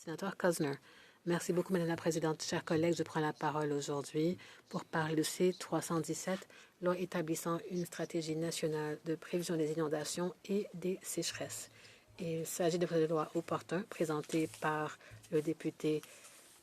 Sénateur Cosner. Merci beaucoup, Madame la Présidente. Chers collègues, je prends la parole aujourd'hui pour parler de C-317, loi établissant une stratégie nationale de prévision des inondations et des sécheresses. Il s'agit de projet de loi opportun présenté par le député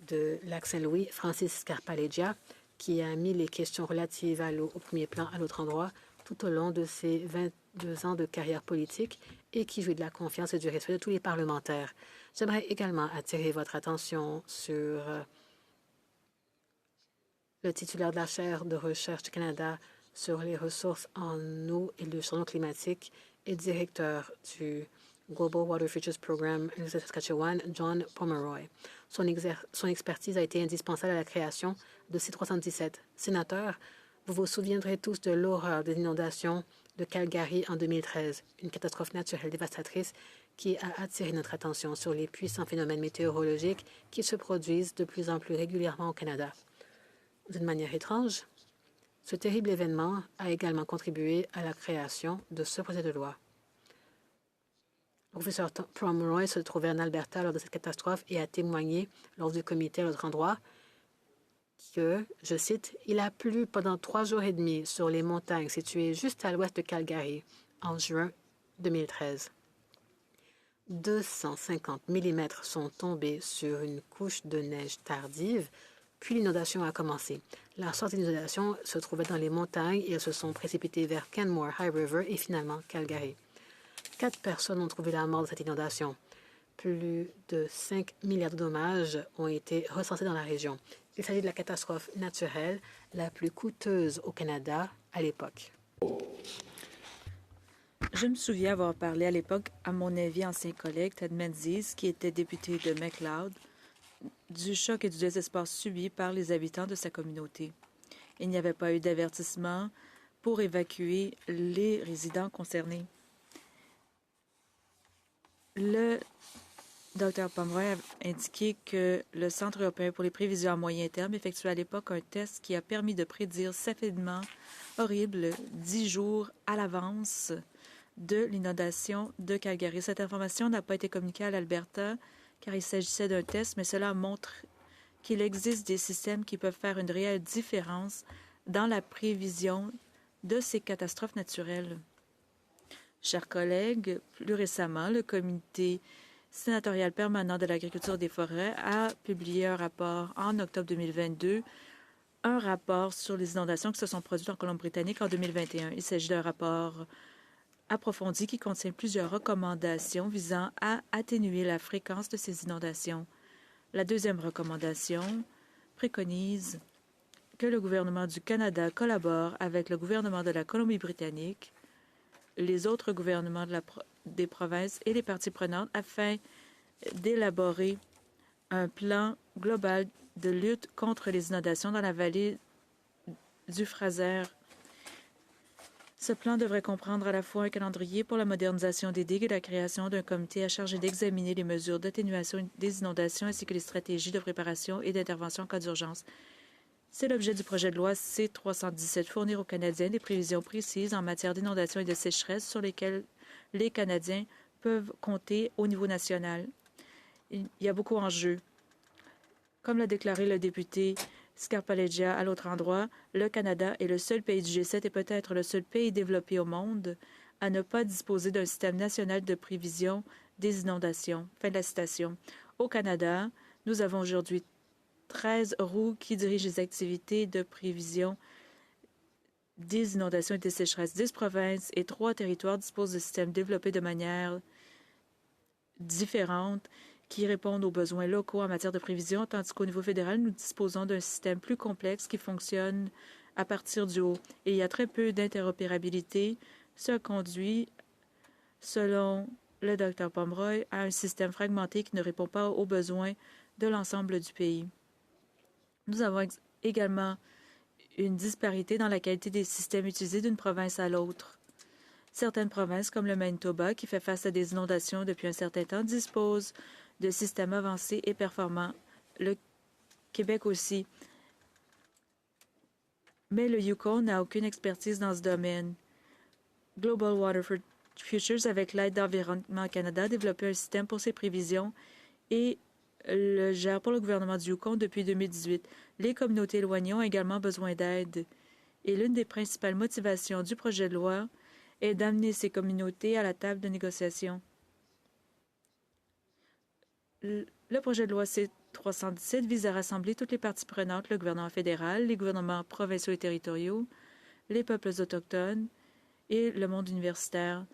de Lac-Saint-Louis, Francis Scarpaleggia, qui a mis les questions relatives à l'eau au premier plan à l'autre endroit tout au long de ses 22 ans de carrière politique et qui jouit de la confiance et du respect de tous les parlementaires. J'aimerais également attirer votre attention sur le titulaire de la chaire de recherche du Canada sur les ressources en eau et le changement climatique et directeur du Global Water Futures Program à l'Université de Saskatchewan, John Pomeroy. Son expertise a été indispensable à la création de C-317. Sénateur, vous vous souviendrez tous de l'horreur des inondations de Calgary en 2013, une catastrophe naturelle dévastatrice qui a attiré notre attention sur les puissants phénomènes météorologiques qui se produisent de plus en plus régulièrement au Canada. D'une manière étrange, ce terrible événement a également contribué à la création de ce projet de loi. Le professeur Pomeroy se trouvait en Alberta lors de cette catastrophe et a témoigné lors du comité à l'autre endroit que, je cite, « Il a plu pendant 3 jours et demi sur les montagnes situées juste à l'ouest de Calgary en juin 2013. 250 mm sont tombés sur une couche de neige tardive, puis l'inondation a commencé. La sortie de l'inondation se trouvait dans les montagnes et elles se sont précipitées vers Canmore High River et finalement Calgary. 4 personnes ont trouvé la mort dans cette inondation. Plus de 5 milliards de dommages ont été recensés dans la région. Il s'agit de la catastrophe naturelle la plus coûteuse au Canada à l'époque. Je me souviens avoir parlé à l'époque à mon ancien collègue Ted Menzies, qui était député de McLeod, du choc et du désespoir subis par les habitants de sa communauté. Il n'y avait pas eu d'avertissement pour évacuer les résidents concernés. Le Dr Pomeroy a indiqué que le Centre européen pour les prévisions à moyen terme effectuait à l'époque un test qui a permis de prédire cet événement horrible 10 jours à l'avance de l'inondation de Calgary. Cette information n'a pas été communiquée à l'Alberta car il s'agissait d'un test, mais cela montre qu'il existe des systèmes qui peuvent faire une réelle différence dans la prévision de ces catastrophes naturelles. Chers collègues, plus récemment, le comité sénatorial permanent de l'agriculture et des forêts a publié un rapport en octobre 2022, un rapport sur les inondations qui se sont produites en Colombie-Britannique en 2021. Il s'agit d'un rapport approfondi qui contient plusieurs recommandations visant à atténuer la fréquence de ces inondations. La deuxième recommandation préconise que le gouvernement du Canada collabore avec le gouvernement de la Colombie-Britannique, les autres gouvernements des provinces et les parties prenantes afin d'élaborer un plan global de lutte contre les inondations dans la vallée du Fraser. Ce plan devrait comprendre à la fois un calendrier pour la modernisation des digues et la création d'un comité à charge d'examiner les mesures d'atténuation des inondations ainsi que les stratégies de préparation et d'intervention en cas d'urgence. C'est l'objet du projet de loi C-317, fournir aux Canadiens des prévisions précises en matière d'inondation et de sécheresse sur lesquelles les Canadiens peuvent compter au niveau national. Il y a beaucoup en jeu. Comme l'a déclaré le député Scarpaleggia à l'autre endroit, le Canada est le seul pays du G7 et peut-être le seul pays développé au monde à ne pas disposer d'un système national de prévision des inondations. Fin de la citation. Au Canada, nous avons aujourd'hui 13 roues qui dirigent les activités de prévision des inondations et des sécheresses. 10 provinces et 3 territoires disposent de systèmes développés de manière différente qui répondent aux besoins locaux en matière de prévision, tandis qu'au niveau fédéral, nous disposons d'un système plus complexe qui fonctionne à partir du haut. Et il y a très peu d'interopérabilité. Ce conduit, selon le Dr Pomeroy, à un système fragmenté qui ne répond pas aux besoins de l'ensemble du pays. Nous avons également une disparité dans la qualité des systèmes utilisés d'une province à l'autre. Certaines provinces, comme le Manitoba, qui fait face à des inondations depuis un certain temps, disposent de systèmes avancés et performants. Le Québec aussi. Mais le Yukon n'a aucune expertise dans ce domaine. Global Water Futures, avec l'aide d'Environnement Canada, a développé un système pour ses prévisions et le gère pour le gouvernement du Yukon depuis 2018. Les communautés éloignées ont également besoin d'aide. Et l'une des principales motivations du projet de loi est d'amener ces communautés à la table de négociation. Le projet de loi C-317 vise à rassembler toutes les parties prenantes, le gouvernement fédéral, les gouvernements provinciaux et territoriaux, les peuples autochtones et le monde universitaire.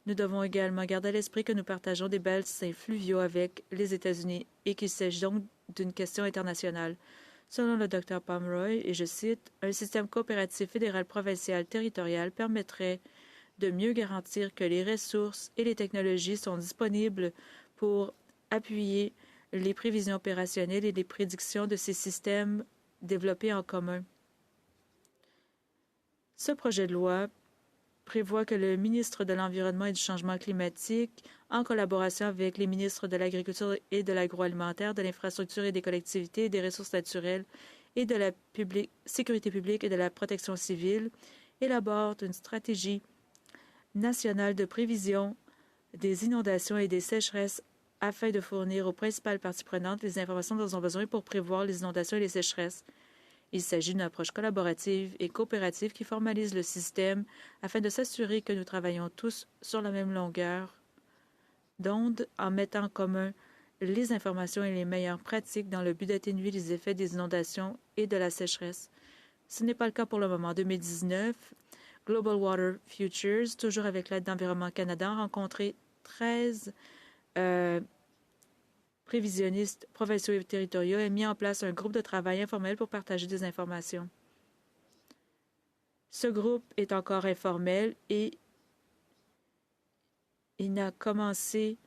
Nous devons également garder à l'esprit que nous partageons des bassins fluviaux avec les États-Unis et qu'il s'agit donc d'une question internationale. Selon le Dr Pomeroy, et je cite, « Un système coopératif fédéral, provincial, territorial permettrait de mieux garantir que les ressources et les technologies sont disponibles pour appuyer les prévisions opérationnelles et les prédictions de ces systèmes développés en commun. » Ce projet de loi prévoit que le ministre de l'Environnement et du Changement climatique, en collaboration avec les ministres de l'Agriculture et de l'Agroalimentaire, de l'Infrastructure et des Collectivités et des Ressources naturelles et de la Sécurité publique et de la Protection civile, élabore une stratégie nationale de prévision des inondations et des sécheresses afin de fournir aux principales parties prenantes les informations dont elles ont besoin pour prévoir les inondations et les sécheresses. Il s'agit d'une approche collaborative et coopérative qui formalise le système afin de s'assurer que nous travaillons tous sur la même longueur d'onde en mettant en commun les informations et les meilleures pratiques dans le but d'atténuer les effets des inondations et de la sécheresse. Ce n'est pas le cas pour le moment. En 2019, Global Water Futures, toujours avec l'aide d'Environnement Canada, a rencontré 13 prévisionnistes provinciaux et territoriaux et mis en place un groupe de travail informel pour partager des informations. Ce groupe est encore informel et il n'a commencé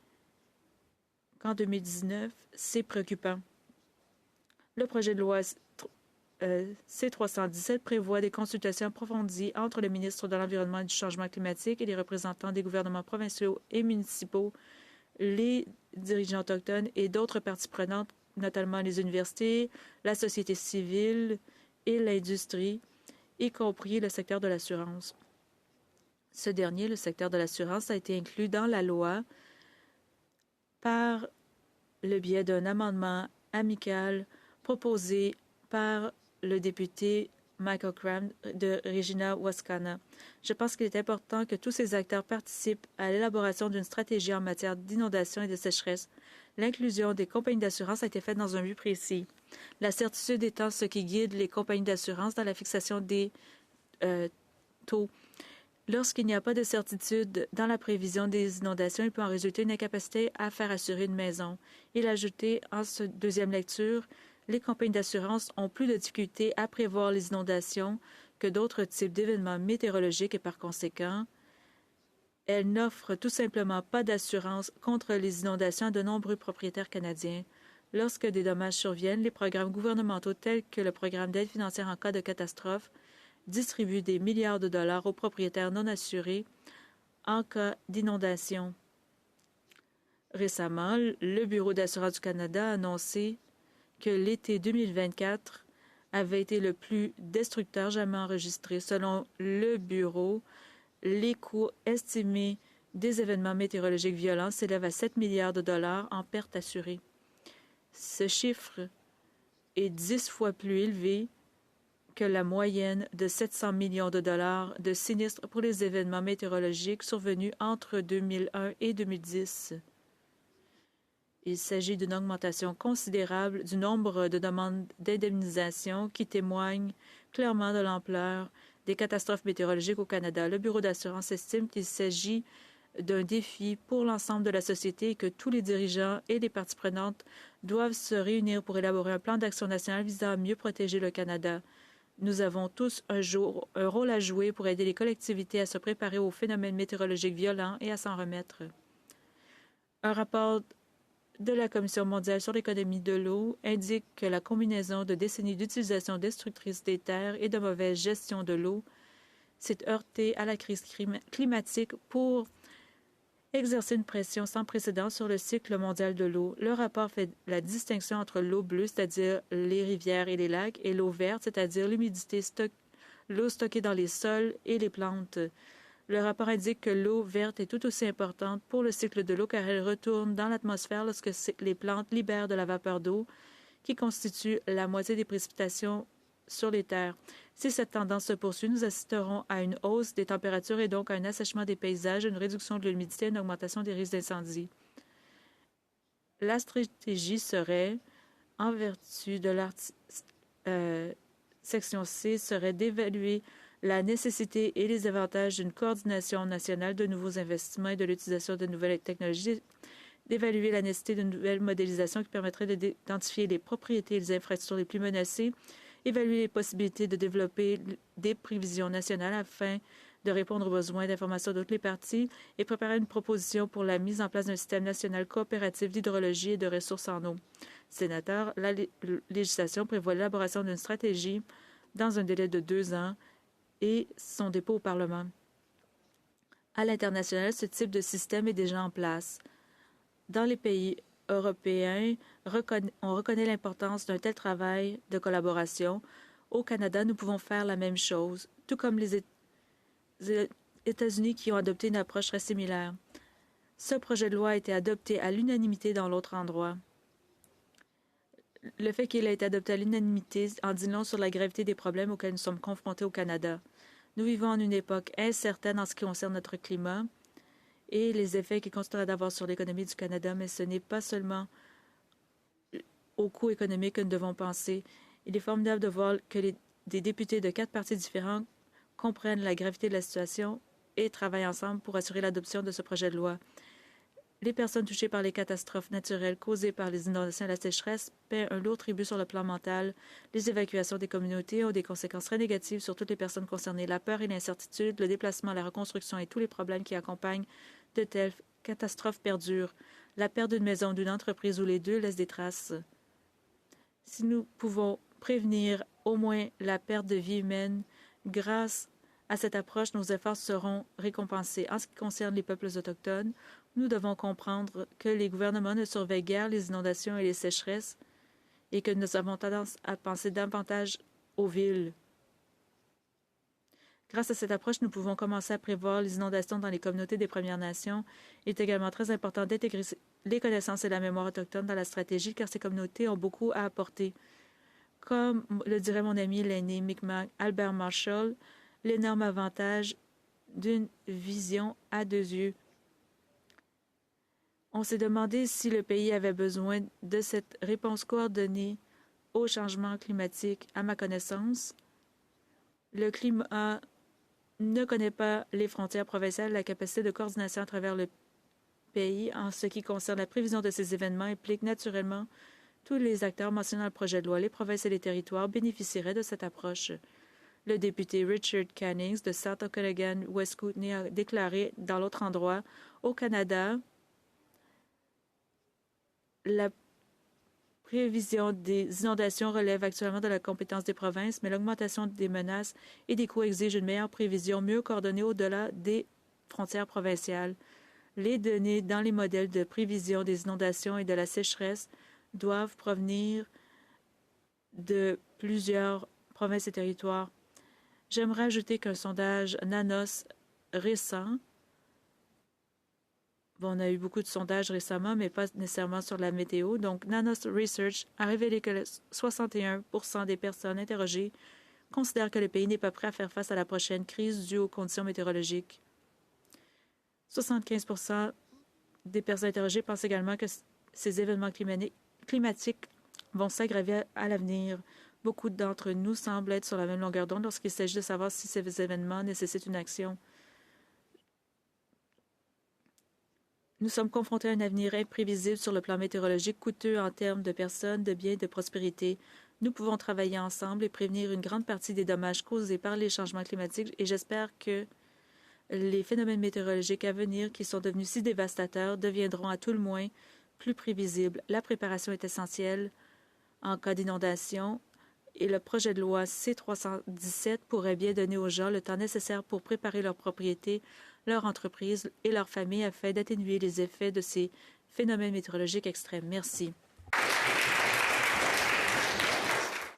qu'en 2019. C'est préoccupant. Le projet de loi C-317 prévoit des consultations approfondies entre le ministre de l'Environnement et du Changement climatique et les représentants des gouvernements provinciaux et municipaux, les dirigeants autochtones et d'autres parties prenantes, notamment les universités, la société civile et l'industrie, y compris le secteur de l'assurance. Ce dernier, le secteur de l'assurance, a été inclus dans la loi par le biais d'un amendement amical proposé par le député Michael Cram de Regina-Wascana. Je pense qu'il est important que tous ces acteurs participent à l'élaboration d'une stratégie en matière d'inondation et de sécheresse. L'inclusion des compagnies d'assurance a été faite dans un but précis. La certitude étant ce qui guide les compagnies d'assurance dans la fixation des taux. Lorsqu'il n'y a pas de certitude dans la prévision des inondations, il peut en résulter une incapacité à faire assurer une maison. Il a ajouté en deuxième lecture, les compagnies d'assurance ont plus de difficultés à prévoir les inondations que d'autres types d'événements météorologiques et par conséquent, elles n'offrent tout simplement pas d'assurance contre les inondations à de nombreux propriétaires canadiens. Lorsque des dommages surviennent, les programmes gouvernementaux tels que le programme d'aide financière en cas de catastrophe distribuent des milliards de dollars aux propriétaires non assurés en cas d'inondation. Récemment, le Bureau d'assurance du Canada a annoncé que l'été 2024 avait été le plus destructeur jamais enregistré. Selon le Bureau, les coûts estimés des événements météorologiques violents s'élèvent à 7 milliards de dollars en pertes assurées. Ce chiffre est 10 fois plus élevé que la moyenne de 700 millions de dollars de sinistres pour les événements météorologiques survenus entre 2001 et 2010. Il s'agit d'une augmentation considérable du nombre de demandes d'indemnisation qui témoignent clairement de l'ampleur des catastrophes météorologiques au Canada. Le Bureau d'assurance estime qu'il s'agit d'un défi pour l'ensemble de la société et que tous les dirigeants et les parties prenantes doivent se réunir pour élaborer un plan d'action national visant à mieux protéger le Canada. Nous avons tous un rôle à jouer pour aider les collectivités à se préparer aux phénomènes météorologiques violents et à s'en remettre. Un rapport de la Commission mondiale sur l'économie de l'eau indique que la combinaison de décennies d'utilisation destructrice des terres et de mauvaise gestion de l'eau s'est heurtée à la crise climatique pour exercer une pression sans précédent sur le cycle mondial de l'eau. Le rapport fait la distinction entre l'eau bleue, c'est-à-dire les rivières et les lacs, et l'eau verte, c'est-à-dire l'humidité, l'eau stockée dans les sols et les plantes. Le rapport indique que l'eau verte est tout aussi importante pour le cycle de l'eau car elle retourne dans l'atmosphère lorsque les plantes libèrent de la vapeur d'eau qui constitue la moitié des précipitations sur les terres. Si cette tendance se poursuit, nous assisterons à une hausse des températures et donc à un assèchement des paysages, une réduction de l'humidité et une augmentation des risques d'incendie. La stratégie serait, en vertu de section C, serait d'évaluer la nécessité et les avantages d'une coordination nationale de nouveaux investissements et de l'utilisation de nouvelles technologies, d'évaluer la nécessité d'une nouvelle modélisation qui permettrait d'identifier les propriétés et les infrastructures les plus menacées, évaluer les possibilités de développer des prévisions nationales afin de répondre aux besoins d'information de toutes les parties et préparer une proposition pour la mise en place d'un système national coopératif d'hydrologie et de ressources en eau. Sénateur, la législation prévoit l'élaboration d'une stratégie dans un délai de 2 ans et son dépôt au Parlement. À l'international, ce type de système est déjà en place. Dans les pays européens, on reconnaît l'importance d'un tel travail de collaboration. Au Canada, nous pouvons faire la même chose, tout comme les États-Unis qui ont adopté une approche très similaire. Ce projet de loi a été adopté à l'unanimité dans l'autre endroit. Le fait qu'il ait été adopté à l'unanimité en dit long sur la gravité des problèmes auxquels nous sommes confrontés au Canada. Nous vivons en une époque incertaine en ce qui concerne notre climat et les effets qu'il continuera d'avoir sur l'économie du Canada, mais ce n'est pas seulement au coût économique que nous devons penser. Il est formidable de voir que des députés de 4 partis différents comprennent la gravité de la situation et travaillent ensemble pour assurer l'adoption de ce projet de loi. Les personnes touchées par les catastrophes naturelles causées par les inondations et la sécheresse paient un lourd tribut sur le plan mental. Les évacuations des communautés ont des conséquences très négatives sur toutes les personnes concernées. La peur et l'incertitude, le déplacement, la reconstruction et tous les problèmes qui accompagnent de telles catastrophes perdurent. La perte d'une maison, d'une entreprise ou les deux laisse des traces. Si nous pouvons prévenir au moins la perte de vie humaine, grâce à cette approche, nos efforts seront récompensés. En ce qui concerne les peuples autochtones, nous devons comprendre que les gouvernements ne surveillent guère les inondations et les sécheresses et que nous avons tendance à penser davantage aux villes. Grâce à cette approche, nous pouvons commencer à prévoir les inondations dans les communautés des Premières Nations. Il est également très important d'intégrer les connaissances et la mémoire autochtone dans la stratégie car ces communautés ont beaucoup à apporter. Comme le dirait mon ami l'aîné Mi'kmaq Albert Marshall, l'énorme avantage d'une vision à 2 yeux. On s'est demandé si le pays avait besoin de cette réponse coordonnée au changement climatique. À ma connaissance, le climat ne connaît pas les frontières provinciales. La capacité de coordination à travers le pays en ce qui concerne la prévision de ces événements implique naturellement tous les acteurs mentionnés dans le projet de loi. Les provinces et les territoires bénéficieraient de cette approche. Le député Richard Cannings de South Okanagan-West Kootenay a déclaré dans l'autre endroit, au Canada, la prévision des inondations relève actuellement de la compétence des provinces, mais l'augmentation des menaces et des coûts exige une meilleure prévision mieux coordonnée au-delà des frontières provinciales. Les données dans les modèles de prévision des inondations et de la sécheresse doivent provenir de plusieurs provinces et territoires. J'aimerais ajouter qu'un sondage NANOS récent, on a eu beaucoup de sondages récemment, mais pas nécessairement sur la météo. Donc, NANOS Research a révélé que 61% des personnes interrogées considèrent que le pays n'est pas prêt à faire face à la prochaine crise due aux conditions météorologiques. 75% des personnes interrogées pensent également que ces événements climatiques vont s'aggraver à l'avenir. Beaucoup d'entre nous semblent être sur la même longueur d'onde lorsqu'il s'agit de savoir si ces événements nécessitent une action. Nous sommes confrontés à un avenir imprévisible sur le plan météorologique, coûteux en termes de personnes, de biens et de prospérité. Nous pouvons travailler ensemble et prévenir une grande partie des dommages causés par les changements climatiques et j'espère que les phénomènes météorologiques à venir qui sont devenus si dévastateurs deviendront à tout le moins plus prévisibles. La préparation est essentielle en cas d'inondation et le projet de loi C-317 pourrait bien donner aux gens le temps nécessaire pour préparer leur propriété, leur entreprise et leur famille afin d'atténuer les effets de ces phénomènes météorologiques extrêmes. Merci.